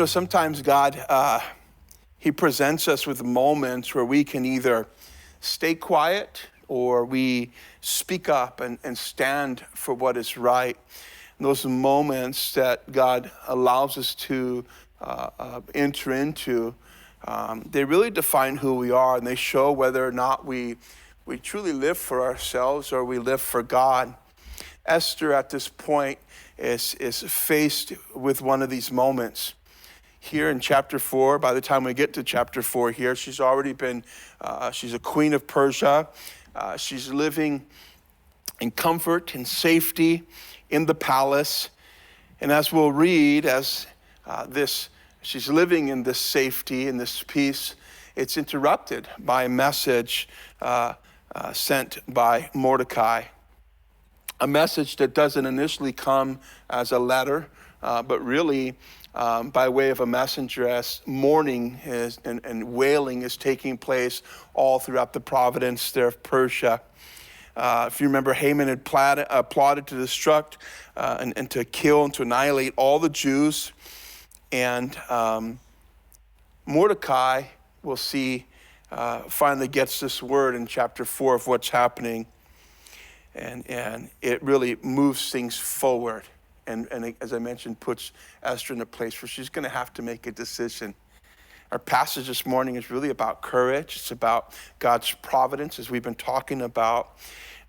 Sometimes God, he presents us with moments where we can either stay quiet or we speak up and stand for what is right. And those moments that God allows us to enter into, they really define who we are, and they show whether or not we truly live for ourselves or we live for God. Esther at this point is faced with one of these moments. Here in chapter 4, by the time we get to chapter 4 here, she's already been, she's a queen of Persia. She's living in comfort and safety in the palace. And as we'll read, she's living in this safety and this peace, it's interrupted by a message sent by Mordecai. A message that doesn't initially come as a letter, but really by way of a messenger, as mourning and wailing is taking place all throughout the province there of Persia. If you remember, Haman had plotted to destruct and to kill and to annihilate all the Jews. And Mordecai, we'll see, finally gets this word in chapter 4 of what's happening. And it really moves things forward. And as I mentioned, puts Esther in a place where she's going to have to make a decision. Our passage this morning is really about courage. It's about God's providence, as we've been talking about,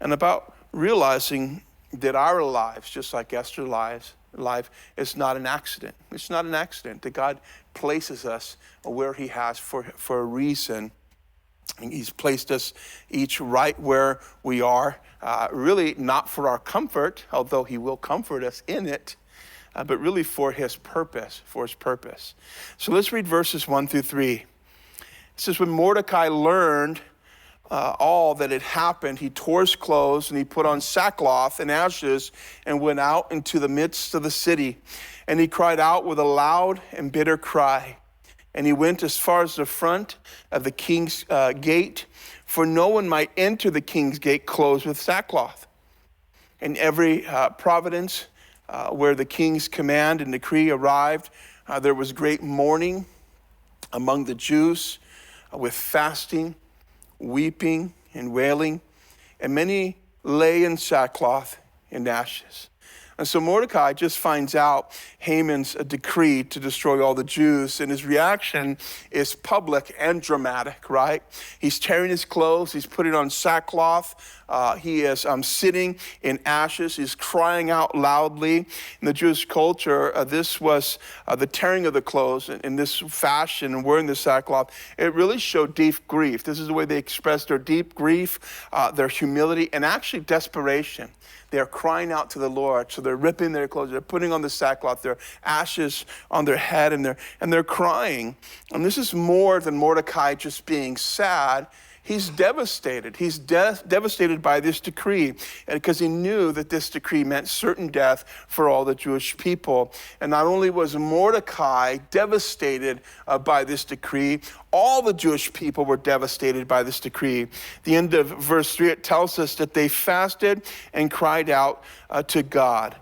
and about realizing that our lives, just like Esther's life, is not an accident. It's not an accident that God places us where he has for a reason. And he's placed us each right where we are, really not for our comfort, although he will comfort us in it, but really for his purpose, So let's read verses 1 through 3. It says, when Mordecai learned all that had happened, he tore his clothes and he put on sackcloth and ashes and went out into the midst of the city. And he cried out with a loud and bitter cry. And he went as far as the front of the king's gate, for no one might enter the king's gate clothed with sackcloth. In every province where the king's command and decree arrived, there was great mourning among the Jews with fasting, weeping, and wailing, and many lay in sackcloth and ashes. And so Mordecai just finds out Haman's decree to destroy all the Jews, and his reaction is public and dramatic, right? He's tearing his clothes, he's putting on sackcloth, he is sitting in ashes, he's crying out loudly. In the Jewish culture, this was the tearing of the clothes in this fashion and wearing the sackcloth. It really showed deep grief. This is the way they expressed their deep grief, their humility, and actually desperation. They are crying out to the Lord, so they're ripping their clothes, they're putting on the sackcloth, their ashes on their head, and they're crying. And this is more than Mordecai just being sad. He's devastated. He's devastated by this decree, and because he knew that this decree meant certain death for all the Jewish people. And not only was Mordecai devastated by this decree, all the Jewish people were devastated by this decree. The end of verse 3, it tells us that they fasted and cried out to God.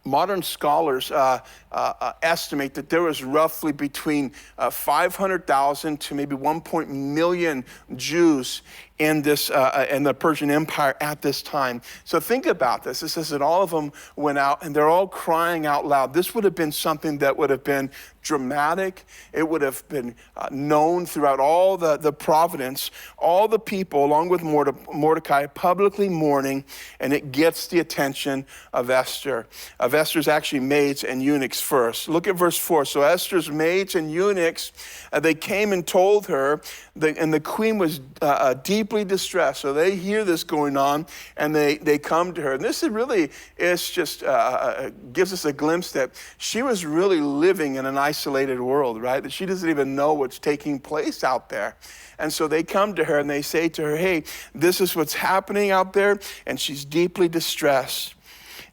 Modern scholars estimate that there was roughly between 500,000 to maybe 1 million Jews in the Persian Empire at this time. So think about this. It says that all of them went out and they're all crying out loud. This would have been something that would have been dramatic. It would have been known throughout all the province, all the people, along with Mordecai, publicly mourning, and it gets the attention of Esther. Of Esther's actually maids and eunuchs first. Look at verse 4. So Esther's maids and eunuchs, they came and told her, and the queen was deeply distressed. So they hear this going on, and they come to her. And this is just gives us a glimpse that she was really living in an isolated world, right? That she doesn't even know what's taking place out there. And so they come to her and they say to her, hey, this is what's happening out there. And she's deeply distressed.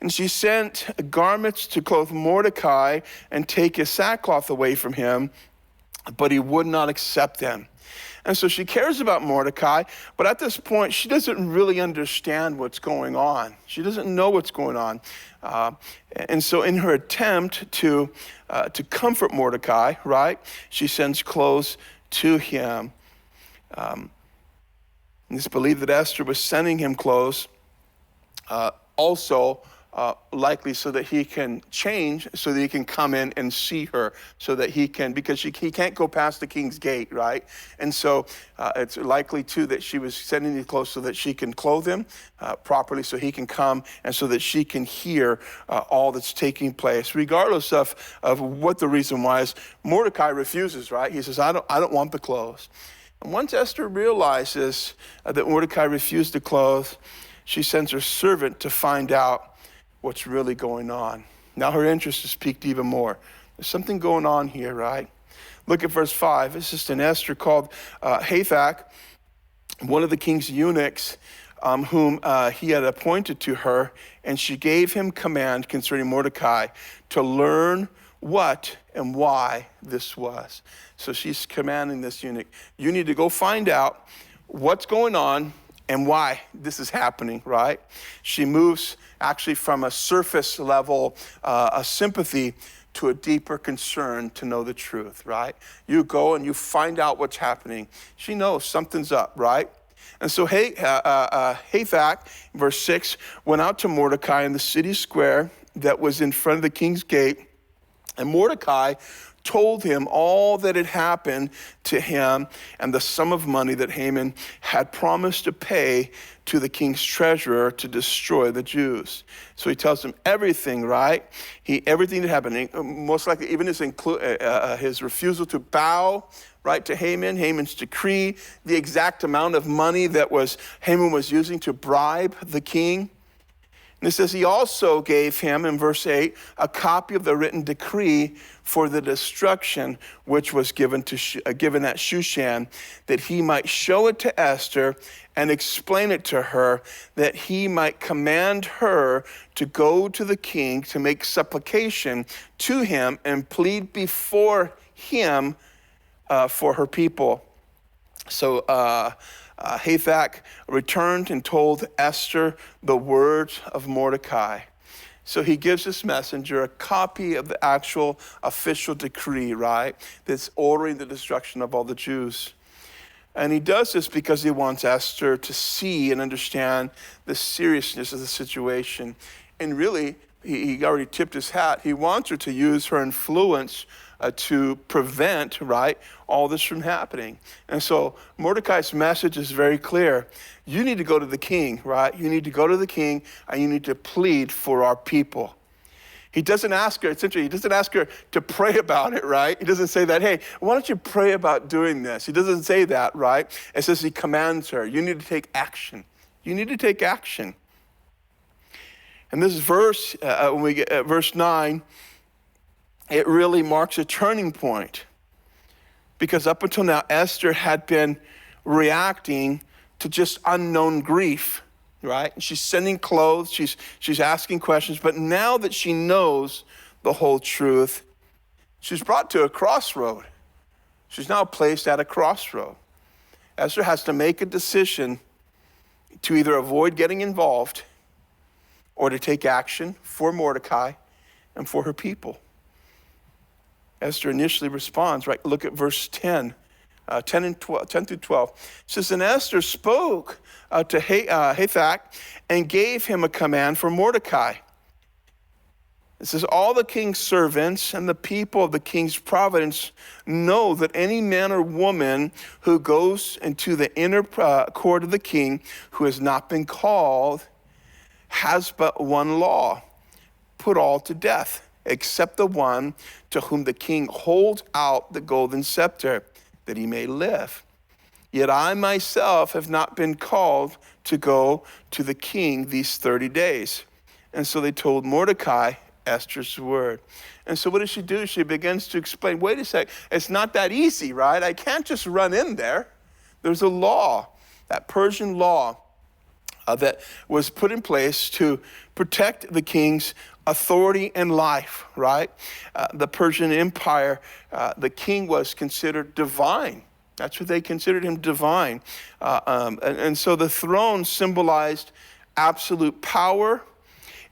And she sent garments to clothe Mordecai and take his sackcloth away from him, but he would not accept them. And so she cares about Mordecai, but at this point, she doesn't really understand what's going on. She doesn't know what's going on. And so in her attempt to comfort Mordecai, right, she sends clothes to him. And it's believed that Esther was sending him clothes also likely so that he can change, so that he can come in and see her, so that he can, because he can't go past the king's gate, right? And so it's likely too that she was sending these clothes so that she can clothe him properly, so he can come, and so that she can hear all that's taking place, regardless of what the reason was. Mordecai refuses, right? He says, I don't want the clothes. And once Esther realizes that Mordecai refused the clothes, she sends her servant to find out what's really going on. Now her interest is piqued even more. There's something going on here, right? Look at verse 5. This is an Esther called Hathach, one of the king's eunuchs, whom he had appointed to her, and she gave him command concerning Mordecai to learn what and why this was. So she's commanding this eunuch, you need to go find out what's going on and why this is happening, right? She moves actually from a surface level, a sympathy, to a deeper concern to know the truth, right? You go and you find out what's happening. She knows something's up, right? And so Hathach, verse 6, went out to Mordecai in the city square that was in front of the king's gate, and Mordecai told him all that had happened to him and the sum of money that Haman had promised to pay to the king's treasurer to destroy the Jews. So he tells him everything, right? Everything that happened, most likely even his refusal to bow, right, to Haman, Haman's decree, the exact amount of money that Haman was using to bribe the king. And it says he also gave him, in verse 8, a copy of the written decree for the destruction which was given at Shushan, that he might show it to Esther and explain it to her, that he might command her to go to the king to make supplication to him and plead before him for her people. So Hathach returned and told Esther the words of Mordecai. So he gives this messenger a copy of the actual official decree, right? That's ordering the destruction of all the Jews. And he does this because he wants Esther to see and understand the seriousness of the situation. And really, he already tipped his hat. He wants her to use her influence to prevent, right, all this from happening. And so Mordecai's message is very clear. You need to go to the king, right? You need to go to the king and you need to plead for our people. He doesn't ask her, it's interesting, he doesn't ask her to pray about it, right? He doesn't say that, hey, why don't you pray about doing this? He doesn't say that, right? It says he commands her, you need to take action. You need to take action. And this verse, when we get at verse 9, it really marks a turning point. Because up until now, Esther had been reacting to just unknown grief, right? She's sending clothes, she's asking questions, but now that she knows the whole truth, she's brought to a crossroad. She's now placed at a crossroad. Esther has to make a decision to either avoid getting involved or to take action for Mordecai and for her people. Esther initially responds, right? Look at verse 10 through 12. It says, and Esther spoke to Hathach and gave him a command for Mordecai. It says, all the king's servants and the people of the king's providence know that any man or woman who goes into the inner court of the king who has not been called has but one law, put all to death, except the one to whom the king holds out the golden scepter, that he may live. Yet I myself have not been called to go to the king these 30 days. And so they told Mordecai Esther's word. And so what does she do? She begins to explain, wait a sec, it's not that easy, right? I can't just run in there. There's a law, that Persian law, that was put in place to protect the king's authority and life, right? The Persian Empire, the king was considered divine. That's what they considered him, divine. And so the throne symbolized absolute power,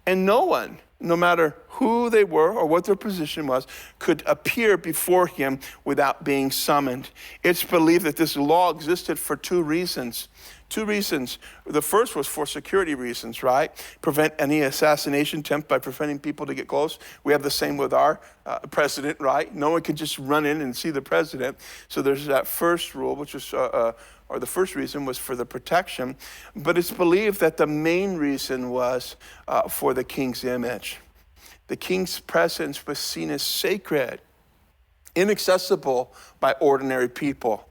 and no one, no matter who they were or what their position was, could appear before him without being summoned. It's believed that this law existed for two reasons. Two reasons. The first was for security reasons, right? Prevent any assassination attempt by preventing people to get close. We have the same with our president, right? No one can just run in and see the president. So there's that first rule, which was, or the first reason was for the protection. But it's believed that the main reason was for the king's image. The king's presence was seen as sacred, inaccessible by ordinary people.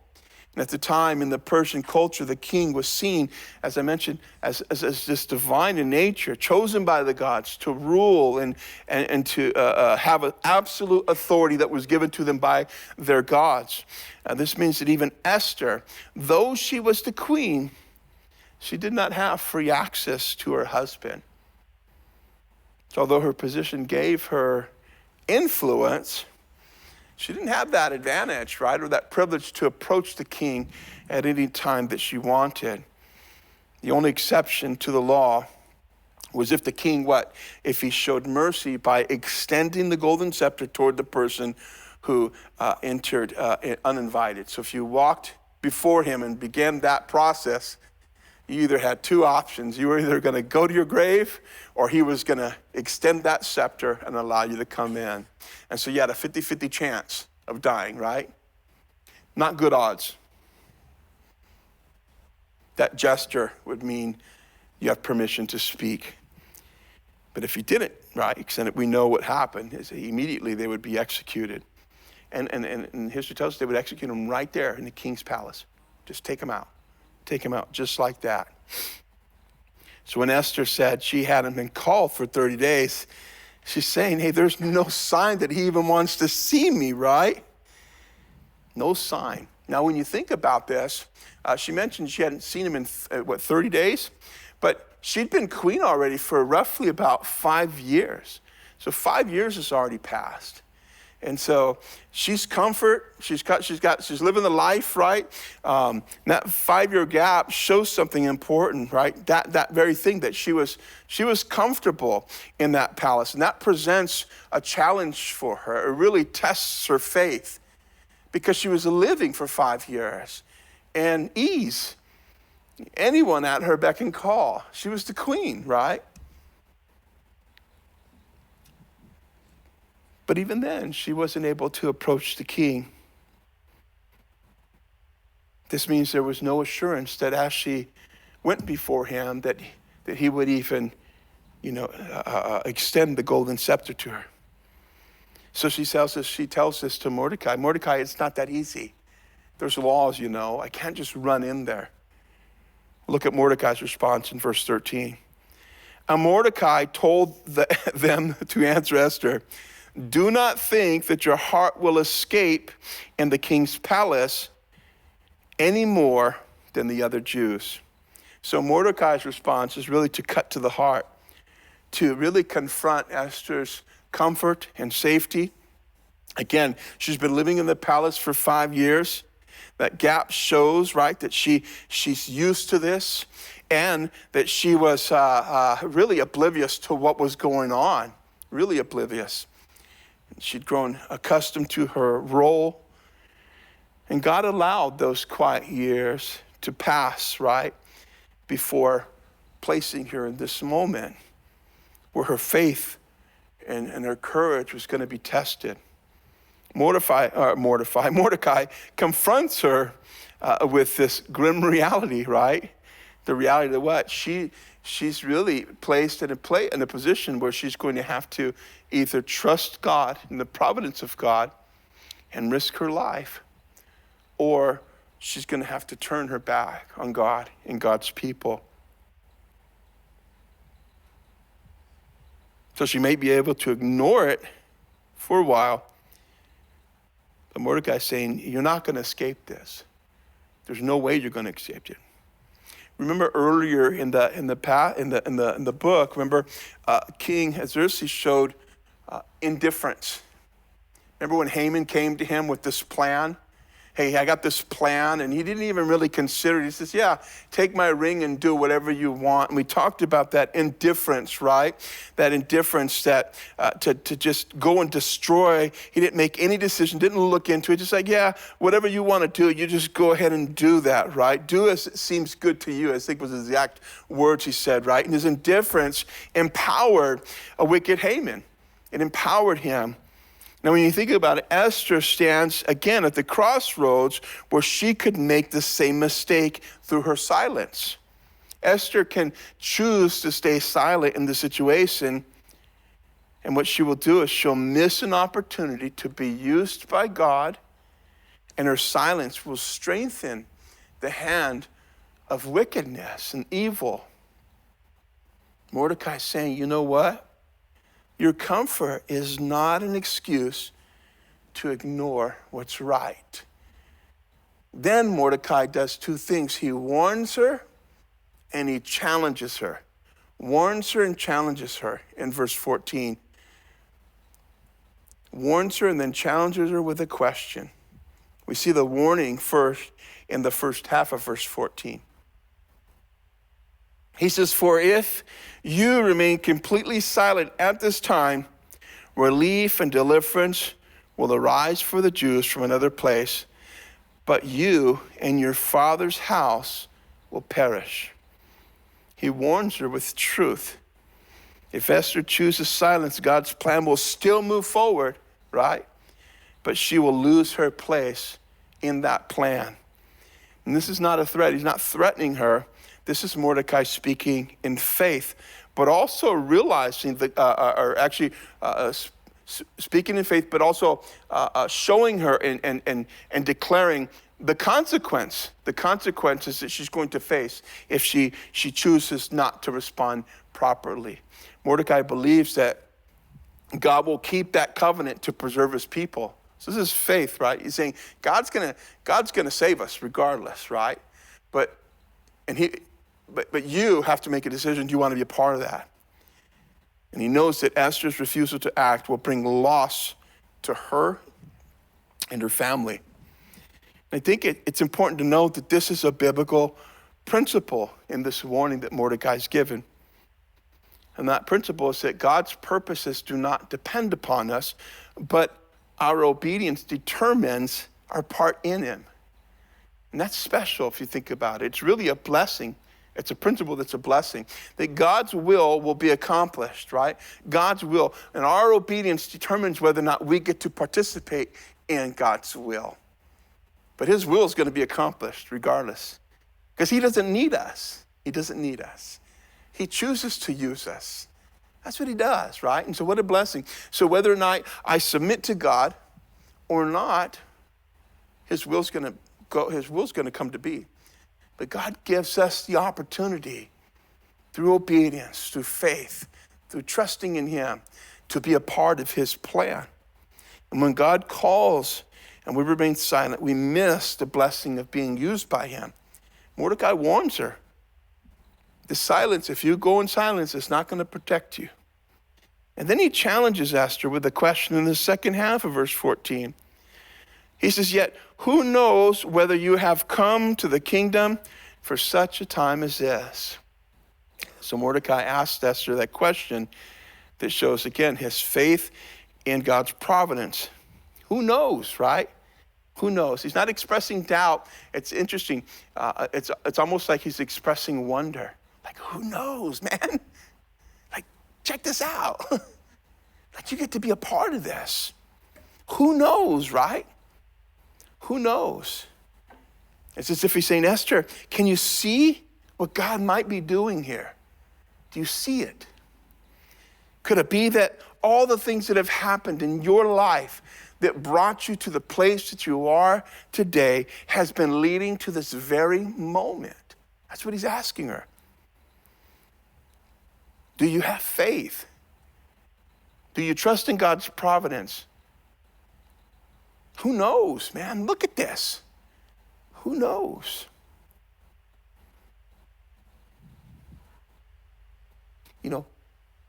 And at the time in the Persian culture, the king was seen, as I mentioned, as this divine in nature, chosen by the gods to rule and to have an absolute authority that was given to them by their gods. This means that even Esther, though she was the queen, she did not have free access to her husband. So although her position gave her influence, she didn't have that advantage, right, or that privilege to approach the king at any time that she wanted. The only exception to the law was if the king, what? If he showed mercy by extending the golden scepter toward the person who entered uninvited. So if you walked before him and began that process, you either had two options. You were either going to go to your grave, or he was going to extend that scepter and allow you to come in. And so you had a 50-50 chance of dying, right? Not good odds. That gesture would mean you have permission to speak. But if you didn't, right, extend it, we know what happened is immediately they would be executed. And history tells us they would execute them right there in the king's palace. Just take them out. Take him out just like that. So when Esther said she hadn't been called for 30 days, she's saying, hey, there's no sign that he even wants to see me, right? No sign. Now, when you think about this, she mentioned she hadn't seen him in, 30 days? But she'd been queen already for roughly about 5 years. So 5 years has already passed. And so she's comfort, she's living the life, right? That 5-year gap shows something important, right? That very thing, that she was comfortable in that palace. And that presents a challenge for her. It really tests her faith, because she was living for 5 years and ease. Anyone at her beck and call. She was the queen, right? But even then, she wasn't able to approach the king. This means there was no assurance that as she went before him, that he would even, extend the golden scepter to her. So she tells this to Mordecai. Mordecai, it's not that easy. There's laws, I can't just run in there. Look at Mordecai's response in verse 13. And Mordecai told them to answer Esther, do not think that your heart will escape in the king's palace any more than the other Jews. So Mordecai's response is really to cut to the heart, to really confront Esther's comfort and safety. Again, she's been living in the palace for 5 years. That gap shows, right, that she's used to this, and that she was really oblivious to what was going on, really oblivious. She'd grown accustomed to her role, and God allowed those quiet years to pass, right, before placing her in this moment where her faith and her courage was going to be tested. Mordecai confronts her with this grim reality, right? The reality that what? She's really placed in a position where she's going to have to either trust God in the providence of God and risk her life, or she's going to have to turn her back on God and God's people. So she may be able to ignore it for a while, but Mordecai's saying, you're not going to escape this. There's no way you're going to escape it. Remember earlier in the book, remember King Xerxes showed indifference. Remember when Haman came to him with this plan, hey, I got this plan, and he didn't even really consider it. He says, yeah, take my ring and do whatever you want. And we talked about that indifference, right? That indifference that to just go and destroy. He didn't make any decision, didn't look into it, just like, yeah, whatever you want to do, you just go ahead and do that, right? Do as it seems good to you, I think was the exact words he said, right? And his indifference empowered a wicked Haman. It empowered him. Now, when you think about it, Esther stands again at the crossroads where she could make the same mistake through her silence. Esther can choose to stay silent in the situation, and what she will do is she'll miss an opportunity to be used by God, and her silence will strengthen the hand of wickedness and evil. Mordecai is saying, you know what? Your comfort is not an excuse to ignore what's right. Then Mordecai does two things. He warns her and he challenges her. Warns her and challenges her in verse 14. Warns her and then challenges her with a question. We see the warning first in the first half of verse 14. He says, for if you remain completely silent at this time, relief and deliverance will arise for the Jews from another place, but you and your father's house will perish. He warns her with truth. If Esther chooses silence, God's plan will still move forward, right? But she will lose her place in that plan. And this is not a threat. He's not threatening her. This is Mordecai speaking in faith, but also realizing speaking in faith, but also showing her and declaring the consequences that she's going to face if she chooses not to respond properly. Mordecai believes that God will keep that covenant to preserve his people. So this is faith, right? He's saying God's gonna save us regardless, right? But you have to make a decision. Do you want to be a part of that? And he knows that Esther's refusal to act will bring loss to her and her family. I think it's important to note that this is a biblical principle in this warning that Mordecai's given. And that principle is that God's purposes do not depend upon us, but our obedience determines our part in him. And that's special if you think about it. It's really a blessing. It's a principle that's a blessing. That God's will be accomplished, right? God's will. And our obedience determines whether or not we get to participate in God's will. But his will is going to be accomplished regardless. Because he doesn't need us. He doesn't need us. He chooses to use us. That's what he does, right? And so what a blessing. So whether or not I submit to God or not, his will's going to come to be. But God gives us the opportunity through obedience, through faith, through trusting in him to be a part of his plan. And when God calls and we remain silent, we miss the blessing of being used by him. Mordecai warns her. The silence, if you go in silence, it's not going to protect you. And then he challenges Esther with a question in the second half of verse 14. He says, yet who knows whether you have come to the kingdom for such a time as this? So Mordecai asked Esther that question that shows, again, his faith in God's providence. Who knows, right? Who knows? He's not expressing doubt. It's interesting. It's almost like he's expressing wonder. Like, who knows, man? Like, check this out. Like, you get to be a part of this. Who knows, right? Who knows? It's as if he's saying, Esther, can you see what God might be doing here? Do you see it? Could it be that all the things that have happened in your life that brought you to the place that you are today has been leading to this very moment? That's what he's asking her. Do you have faith? Do you trust in God's providence? Who knows, man? Look at this. Who knows? You know,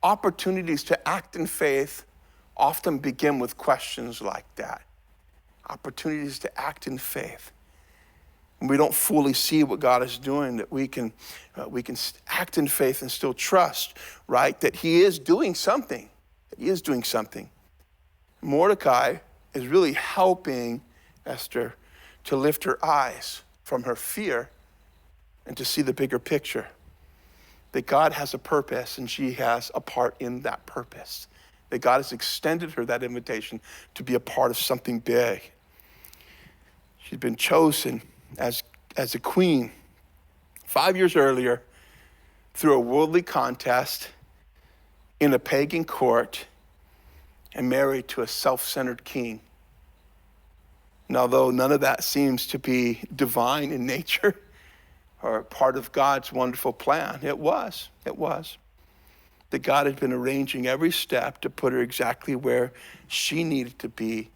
opportunities to act in faith often begin with questions like that. opportunities to act in faith. When we don't fully see what God is doing, that we can act in faith and still trust, right? That he is doing something. That he is doing something. Mordecai is really helping Esther to lift her eyes from her fear and to see the bigger picture. That God has a purpose and she has a part in that purpose. That God has extended her that invitation to be a part of something big. She's been chosen as a queen 5 years earlier through a worldly contest in a pagan court and married to a self-centered king. And although none of that seems to be divine in nature or part of God's wonderful plan, it was. That God had been arranging every step to put her exactly where she needed to be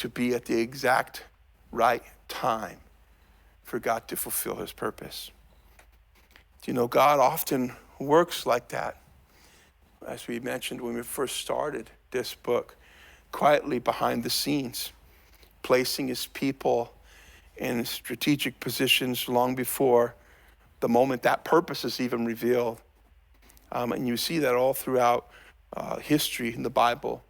at the exact right time for God to fulfill his purpose. You know, God often works like that. As we mentioned when we first started this book, quietly behind the scenes, placing his people in strategic positions long before the moment that purpose is even revealed. And you see that all throughout history in the Bible.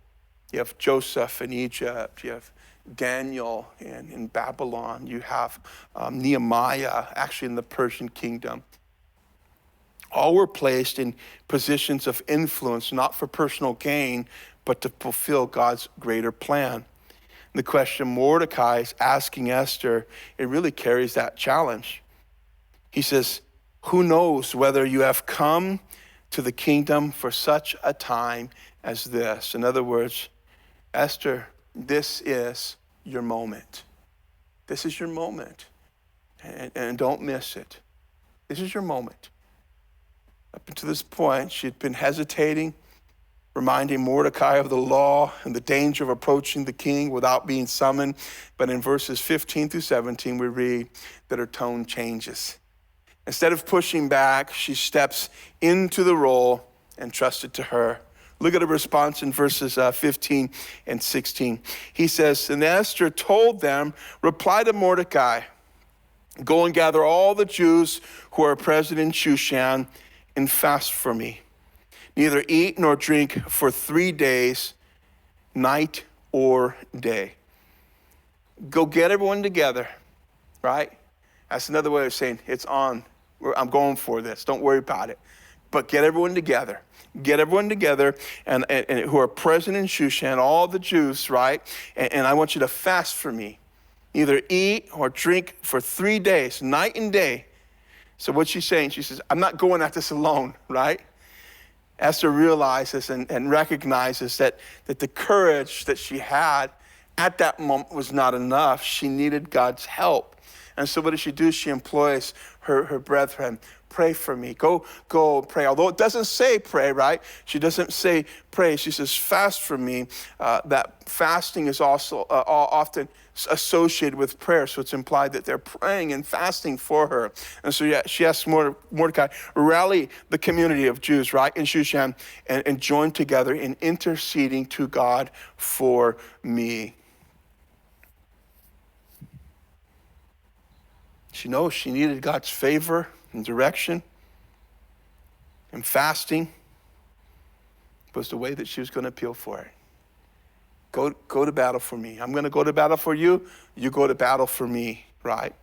You have Joseph in Egypt, you have Daniel in Babylon, you have Nehemiah actually in the Persian kingdom. All were placed in positions of influence, not for personal gain, but to fulfill God's greater plan. The question Mordecai is asking Esther, it really carries that challenge. He says, who knows whether you have come to the kingdom for such a time as this? In other words, Esther, this is your moment. This is your moment. And don't miss it. This is your moment. Up until this point, she had been hesitating, reminding Mordecai of the law and the danger of approaching the king without being summoned. But in verses 15 through 17, we read that her tone changes. Instead of pushing back, she steps into the role and trusted to her. Look at her response in verses 15 and 16. He says, and Esther told them, reply to Mordecai, go and gather all the Jews who are present in Shushan and fast for me. Neither eat nor drink for 3 days, night or day. Go get everyone together, right? That's another way of saying it's on. I'm going for this. Don't worry about it. But get everyone together. Get everyone together and who are present in Shushan, all the Jews, right? And I want you to fast for me. Neither eat or drink for 3 days, night and day. So what she's saying, she says, I'm not going at this alone, right? Esther realizes and recognizes that the courage that she had at that moment was not enough. She needed God's help. And so what does she do? She employs her brethren. Pray for me. Go pray. Although it doesn't say pray, right? She doesn't say pray. She says fast for me. That fasting is also often associated with prayer. So it's implied that they're praying and fasting for her. And so yeah, she asks Mordecai, rally the community of Jews, right, in Shushan and join together in interceding to God for me. She knows she needed God's favor and direction, and fasting was the way that she was going to appeal for it. Go to battle for me. I'm going to go to battle for you. You go to battle for me, right?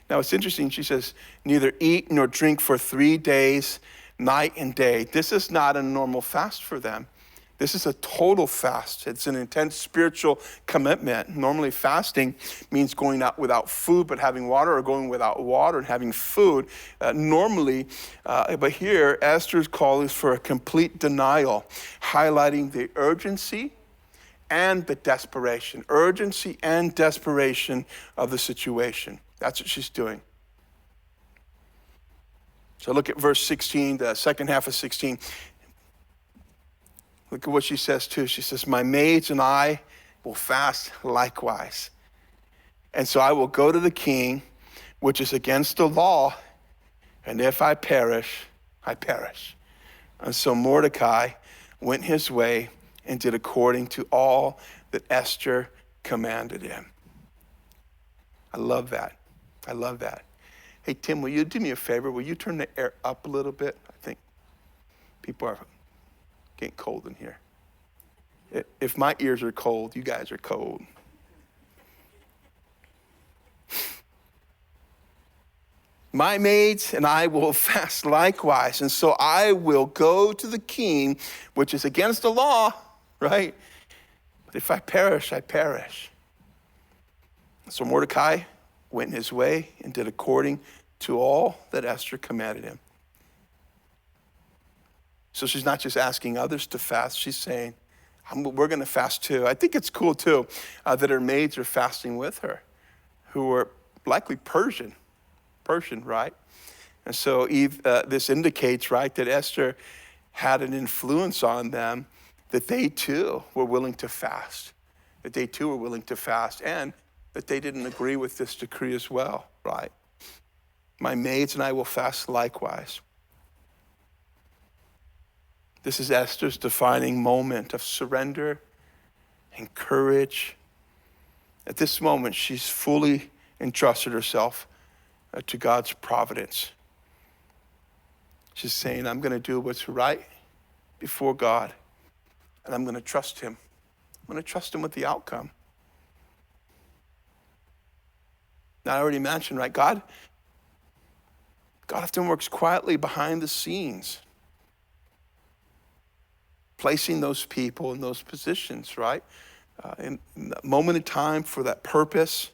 Now it's interesting. She says, neither eat nor drink for 3 days, night and day. This is not a normal fast for them. This is a total fast. It's an intense spiritual commitment. Normally fasting means going out without food but having water, or going without water and having food. But here Esther's call is for a complete denial, highlighting the urgency and the desperation. Urgency and desperation of the situation. That's what she's doing. So look at verse 16, the second half of 16. Look at what she says too. She says, my maids and I will fast likewise. And so I will go to the king, which is against the law. And if I perish, I perish. And so Mordecai went his way and did according to all that Esther commanded him. I love that. I love that. Hey, Tim, will you do me a favor? Will you turn the air up a little bit? I think people are getting cold in here. If my ears are cold, you guys are cold. My maids and I will fast likewise. And so I will go to the king, which is against the law, right? But if I perish, I perish. So Mordecai went his way and did according to all that Esther commanded him. So she's not just asking others to fast. She's saying, we're going to fast too. I think it's cool too that her maids are fasting with her, who were likely Persian, right? And so this indicates, right, that Esther had an influence on them, that they too were willing to fast, and that they didn't agree with this decree as well, right? My maids and I will fast likewise. This is Esther's defining moment of surrender and courage. At this moment, she's fully entrusted herself to God's providence. She's saying, I'm going to do what's right before God, and I'm going to trust him. I'm going to trust him with the outcome. Now, I already mentioned, right, God often works quietly behind the scenes, placing those people in those positions, right? In that moment of time for that purpose.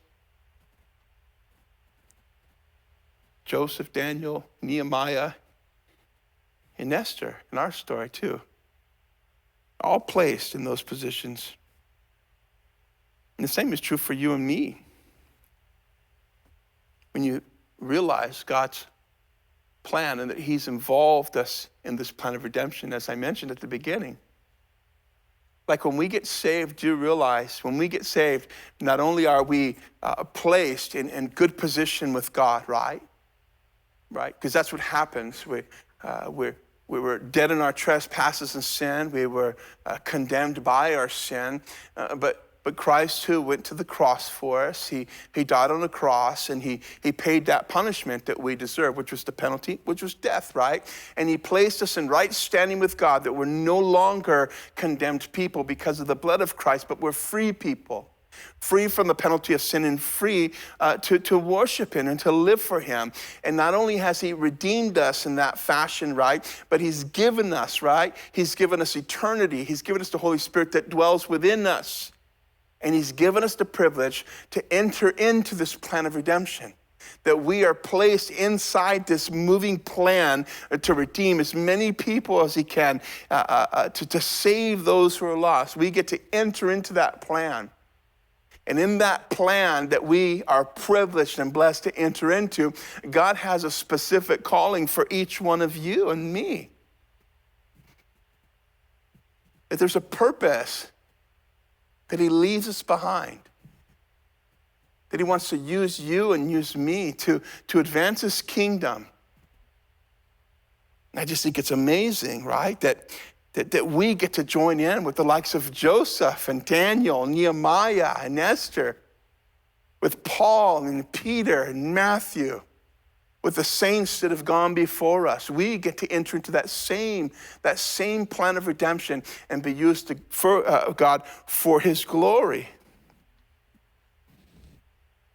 Joseph, Daniel, Nehemiah, and Esther, in our story too, all placed in those positions. And the same is true for you and me. When you realize God's plan and that he's involved us in this plan of redemption, as I mentioned at the beginning. Like when we get saved, do you realize when we get saved, not only are we placed in good position with God, right? Right? Because that's what happens. We were dead in our trespasses and sin. We were condemned by our sin. But Christ, who went to the cross for us, he died on the cross, and he paid that punishment that we deserve, which was the penalty, which was death, right? And he placed us in right standing with God, that we're no longer condemned people because of the blood of Christ, but we're free people, free from the penalty of sin and free to worship him and to live for him. And not only has he redeemed us in that fashion, right, but he's given us, right? He's given us eternity. He's given us the Holy Spirit that dwells within us. And he's given us the privilege to enter into this plan of redemption, that we are placed inside this moving plan to redeem as many people as he can, to save those who are lost. We get to enter into that plan. And in that plan that we are privileged and blessed to enter into, God has a specific calling for each one of you and me. That there's a purpose that he leaves us behind, that he wants to use you and use me to advance his kingdom. I just think it's amazing, right? That we get to join in with the likes of Joseph and Daniel, Nehemiah and Esther, with Paul and Peter and Matthew, with the saints that have gone before us. We get to enter into that same plan of redemption and be used for God for his glory.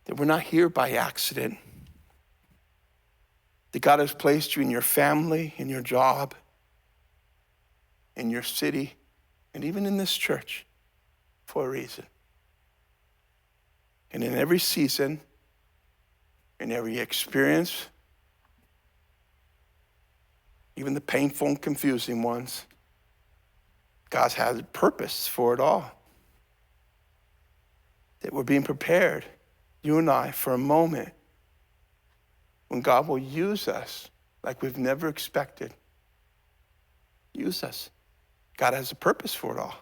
That we're not here by accident. That God has placed you in your family, in your job, in your city, and even in this church for a reason. And in every season, in every experience, even the painful and confusing ones, God has a purpose for it all. That we're being prepared, you and I, for a moment when God will use us like we've never expected. Use us. God has a purpose for it all.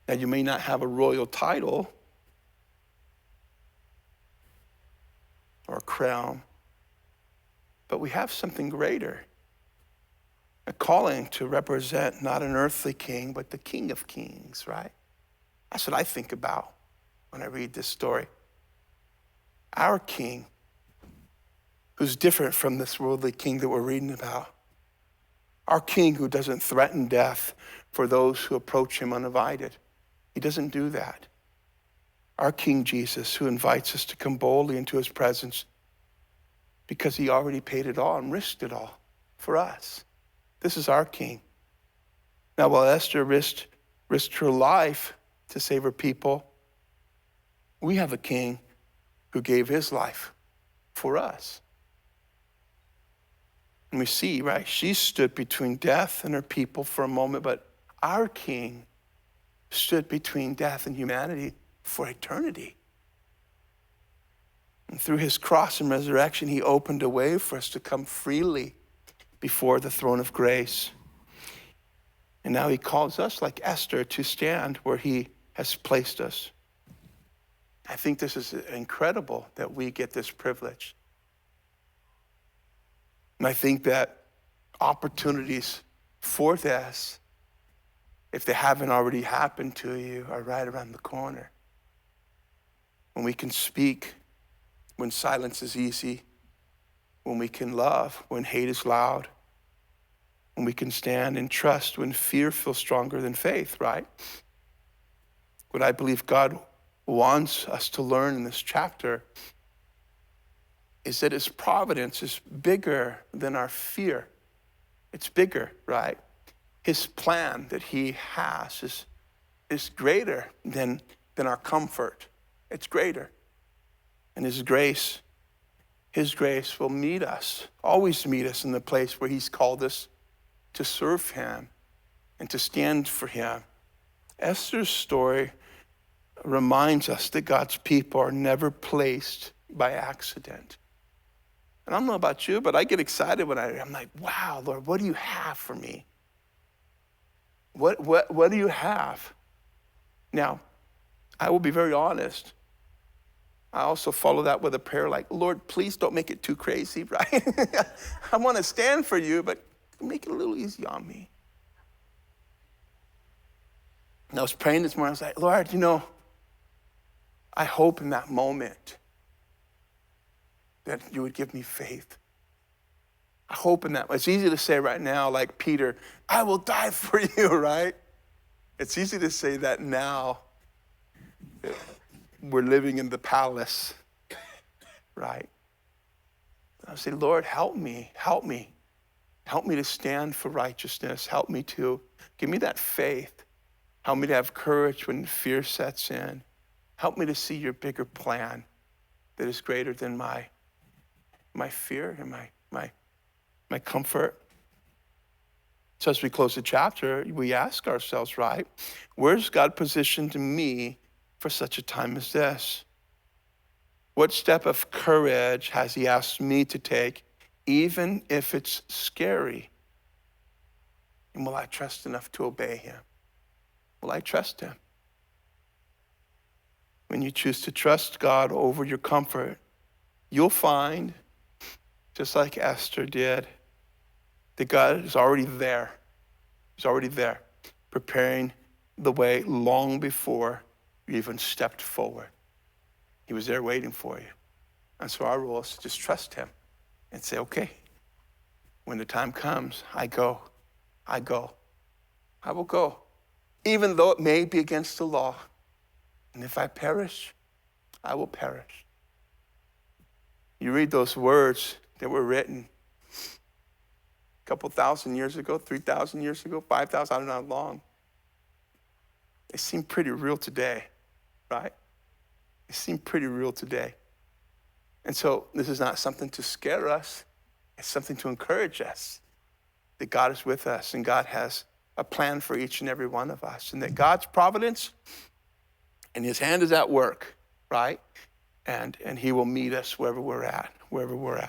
Now, you may not have a royal title or a crown, but we have something greater. A calling to represent not an earthly king, but the King of Kings, right? That's what I think about when I read this story. Our king, who's different from this worldly king that we're reading about. Our king who doesn't threaten death for those who approach him uninvited. He doesn't do that. Our King Jesus, who invites us to come boldly into his presence because he already paid it all and risked it all for us. This is our king. Now, while Esther risked her life to save her people, we have a king who gave his life for us. And we see, right, she stood between death and her people for a moment, but our king stood between death and humanity for eternity. And through his cross and resurrection, he opened a way for us to come freely before the throne of grace. And now he calls us, like Esther, to stand where he has placed us. I think this is incredible that we get this privilege. And I think that opportunities for this, if they haven't already happened to you, are right around the corner. When we can speak, when silence is easy, when we can love, when hate is loud, when we can stand and trust, when fear feels stronger than faith, right? What I believe God wants us to learn in this chapter is that his providence is bigger than our fear. It's bigger, right? His plan that he has is greater than our comfort. It's greater. And his grace will meet us, always meet us in the place where he's called us to serve him and to stand for him. Esther's story reminds us that God's people are never placed by accident. And I don't know about you, but I get excited when I'm like, wow, Lord, what do you have for me? What do you have? Now, I will be very honest. I also follow that with a prayer like, Lord, please don't make it too crazy, right? I want to stand for you, but make it a little easy on me. And I was praying this morning. I was like, Lord, I hope in that moment that you would give me faith. I hope in that. It's easy to say right now, like Peter, I will die for you, right? It's easy to say that now. We're living in the palace, right? I say, Lord, help me. Help me to stand for righteousness. Help me to give me that faith. Help me to have courage when fear sets in. Help me to see your bigger plan that is greater than my fear and my comfort. So as we close the chapter, we ask ourselves, right, where's God positioned me for such a time as this? What step of courage has he asked me to take, even if it's scary? And will I trust enough to obey him? Will I trust him? When you choose to trust God over your comfort, you'll find, just like Esther did, that God is already there. He's already there, preparing the way long before you even stepped forward. He was there waiting for you. And so our role is to just trust him and say, okay, when the time comes, I go. I will go. Even though it may be against the law. And if I perish, I will perish. You read those words that were written a couple thousand years ago, 3,000 years ago, 5,000, I don't know how long. They seem pretty real today, right? They seem pretty real today. And so this is not something to scare us. It's something to encourage us that God is with us and God has a plan for each and every one of us, and that God's providence and his hand is at work, right? And he will meet us wherever we're at. And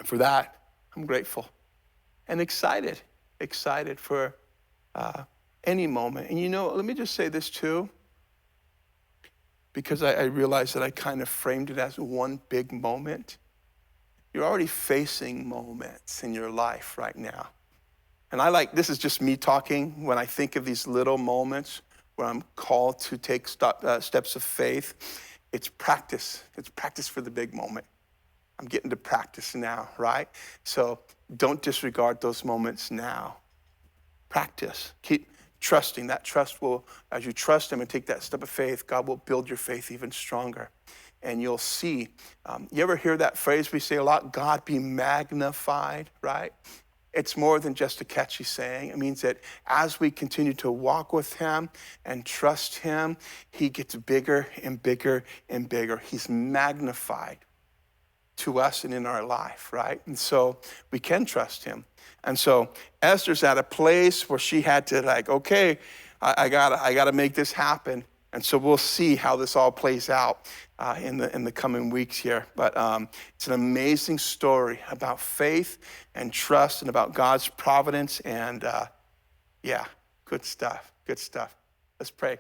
for that, I'm grateful and excited for any moment. And let me just say this too, because I realize that I kind of framed it as one big moment. You're already facing moments in your life right now. And this is just me talking when I think of these little moments where I'm called to take steps of faith, it's practice. It's practice for the big moment. I'm getting to practice now, right? So don't disregard those moments now. Practice. Keep trusting. That trust will, as you trust him and take that step of faith, God will build your faith even stronger. And you'll see. You ever hear that phrase we say a lot, God be magnified, right? It's more than just a catchy saying. It means that as we continue to walk with him and trust him, he gets bigger and bigger and bigger. He's magnified to us and in our life, right? And so we can trust him. And so Esther's at a place where she had to okay, I gotta make this happen. And so we'll see how this all plays out in the coming weeks here. But it's an amazing story about faith and trust and about God's providence. And good stuff, good stuff. Let's pray.